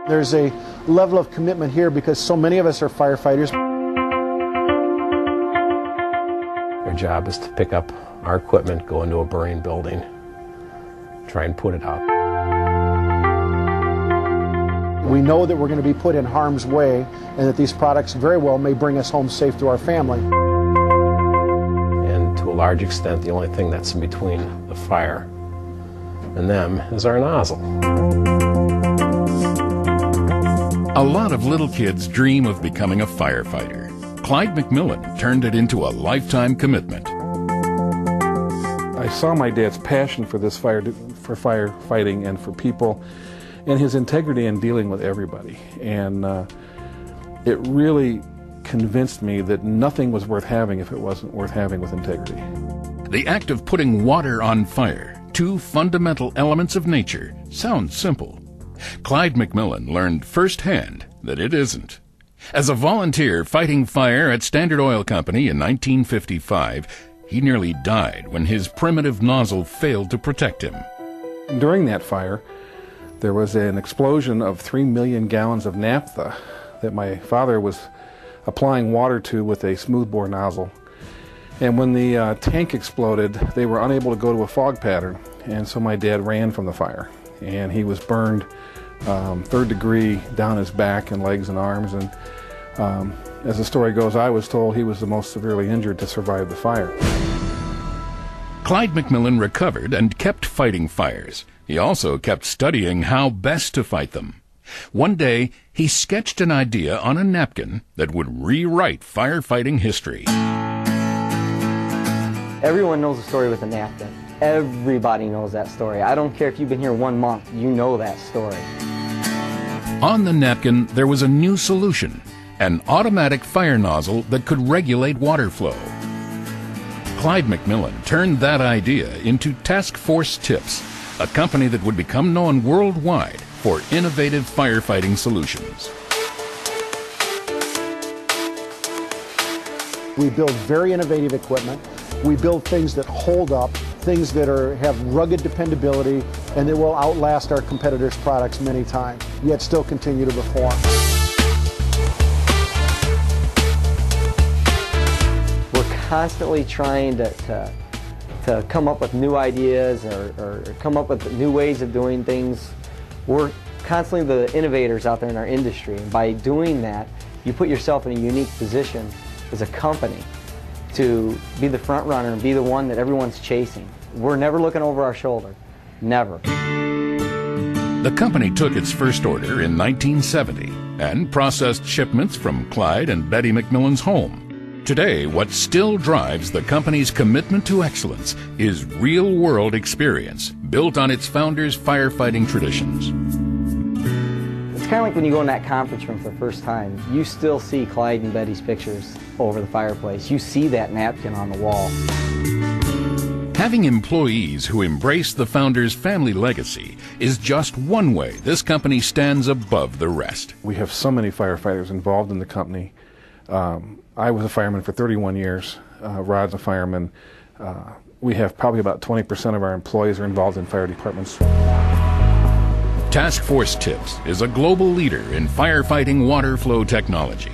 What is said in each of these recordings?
There's a level of commitment here because so many of us are firefighters. Our job is to pick up our equipment, go into a burning building, try and put it out. We know that we're going to be put in harm's way and that these products very well may bring us home safe to our family. And to a large extent, the only thing that's in between the fire and them is our nozzle. A lot of little kids dream of becoming a firefighter. Clyde McMillan turned it into a lifetime commitment. I saw my dad's passion for this firefighting and for people, and his integrity in dealing with everybody. And it really convinced me that nothing was worth having if it wasn't worth having with integrity. The act of putting water on fire, two fundamental elements of nature, sounds simple. Clyde McMillan learned firsthand that it isn't. As a volunteer fighting fire at Standard Oil Company in 1955, he nearly died when his primitive nozzle failed to protect him. During that fire, there was an explosion of 3 million gallons of naphtha that my father was applying water to with a smoothbore nozzle. And when the tank exploded, they were unable to go to a fog pattern, and so my dad ran from the fire. And he was burned third degree down his back and legs and arms, and as the story goes, I was told he was the most severely injured to survive the fire. Clyde McMillan recovered and kept fighting fires. He also kept studying how best to fight them. One day, he sketched an idea on a napkin that would rewrite firefighting history. Everyone knows the story with a napkin. Everybody knows that story. I don't care if you've been here 1 month, you know that story. On the napkin, there was a new solution, an automatic fire nozzle that could regulate water flow. Clyde McMillan turned that idea into Task Force Tips, a company that would become known worldwide for innovative firefighting solutions. We build very innovative equipment. We build things that hold up, things that have rugged dependability, and that will outlast our competitors' products many times, yet still continue to perform. We're constantly trying to come up with new ideas or come up with new ways of doing things. We're constantly the innovators out there in our industry, and by doing that, you put yourself in a unique position as a company to be the front runner and be the one that everyone's chasing. We're never looking over our shoulder. Never. The company took its first order in 1970 and processed shipments from Clyde and Betty McMillan's home. Today, what still drives the company's commitment to excellence is real-world experience built on its founders' firefighting traditions. It's kind of like when you go in that conference room for the first time, you still see Clyde and Betty's pictures over the fireplace. You see that napkin on the wall. Having employees who embrace the founders' family legacy is just one way this company stands above the rest. We have so many firefighters involved in the company. I was a fireman for 31 years. Rod's a fireman. We have probably about 20% of our employees are involved in fire departments. Task Force Tips is a global leader in firefighting water flow technology,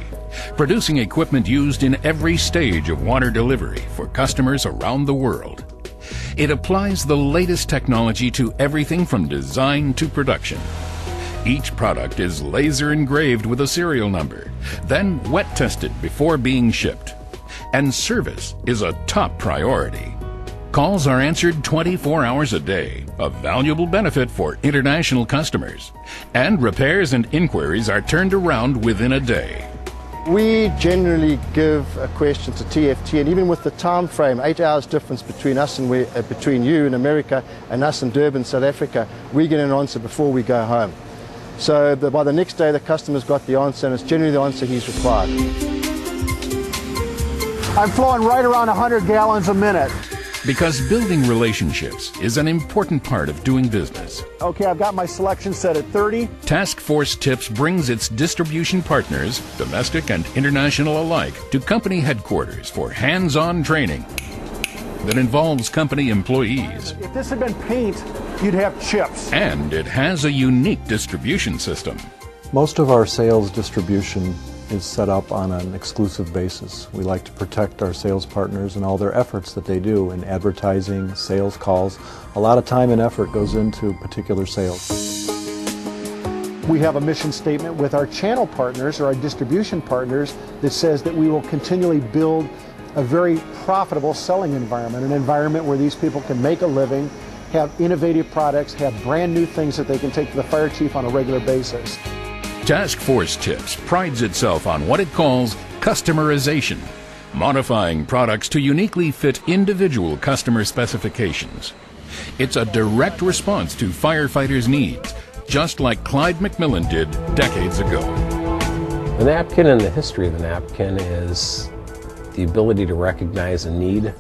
producing equipment used in every stage of water delivery for customers around the world. It applies the latest technology to everything from design to production. Each product is laser engraved with a serial number, then wet tested before being shipped. And service is a top priority. Calls are answered 24 hours a day, a valuable benefit for international customers. And repairs and inquiries are turned around within a day. We generally give a question to TFT, and even with the time frame, 8 hours difference between us and between you in America and us in Durban, South Africa, we get an answer before we go home. So by the next day, the customer's got the answer, and it's generally the answer he's required. I'm flowing right around 100 gallons a minute. Because building relationships is an important part of doing business. Okay, I've got my selection set at 30. Task Force Tips brings its distribution partners, domestic and international alike, to company headquarters for hands-on training that involves company employees. If this had been paint, you'd have chips. And it has a unique distribution system. Most of our sales distribution is set up on an exclusive basis. We like to protect our sales partners and all their efforts that they do in advertising, sales calls. A lot of time and effort goes into particular sales. We have a mission statement with our channel partners or our distribution partners that says that we will continually build a very profitable selling environment, an environment where these people can make a living, have innovative products, have brand new things that they can take to the fire chief on a regular basis. Task Force Tips prides itself on what it calls customization, modifying products to uniquely fit individual customer specifications. It's a direct response to firefighters' needs, just like Clyde McMillan did decades ago. The napkin and the history of the napkin is the ability to recognize a need,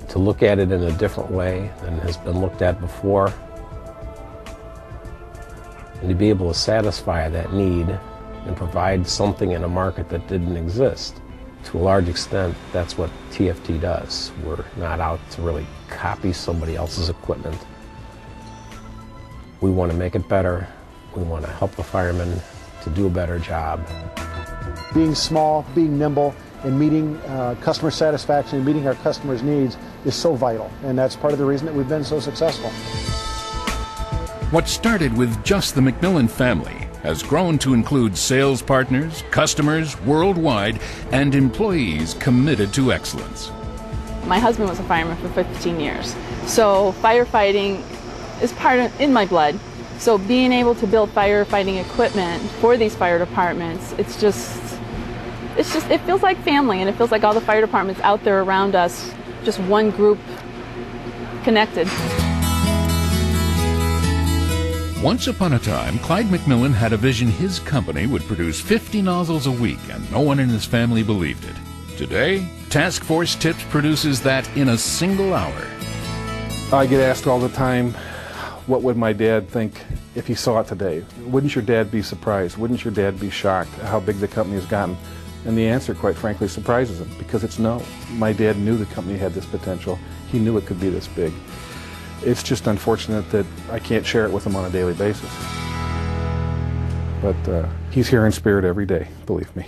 to look at it in a different way than has been looked at before, and to be able to satisfy that need and provide something in a market that didn't exist. To a large extent, that's what TFT does. We're not out to really copy somebody else's equipment. We want to make it better. We want to help the firemen to do a better job. Being small, being nimble, and meeting customer satisfaction and meeting our customers' needs is so vital, and that's part of the reason that we've been so successful. What started with just the McMillan family has grown to include sales partners, customers worldwide, and employees committed to excellence. My husband was a fireman for 15 years, so firefighting is in my blood. So being able to build firefighting equipment for these fire departments, it feels like family, and it feels like all the fire departments out there around us, just one group connected. Once upon a time, Clyde McMillan had a vision his company would produce 50 nozzles a week, and no one in his family believed it. Today, Task Force Tips produces that in a single hour. I get asked all the time, what would my dad think if he saw it today? Wouldn't your dad be surprised? Wouldn't your dad be shocked how big the company has gotten? And the answer, quite frankly, surprises him, because it's no. My dad knew the company had this potential. He knew it could be this big. It's just unfortunate that I can't share it with him on a daily basis. But he's here in spirit every day, believe me.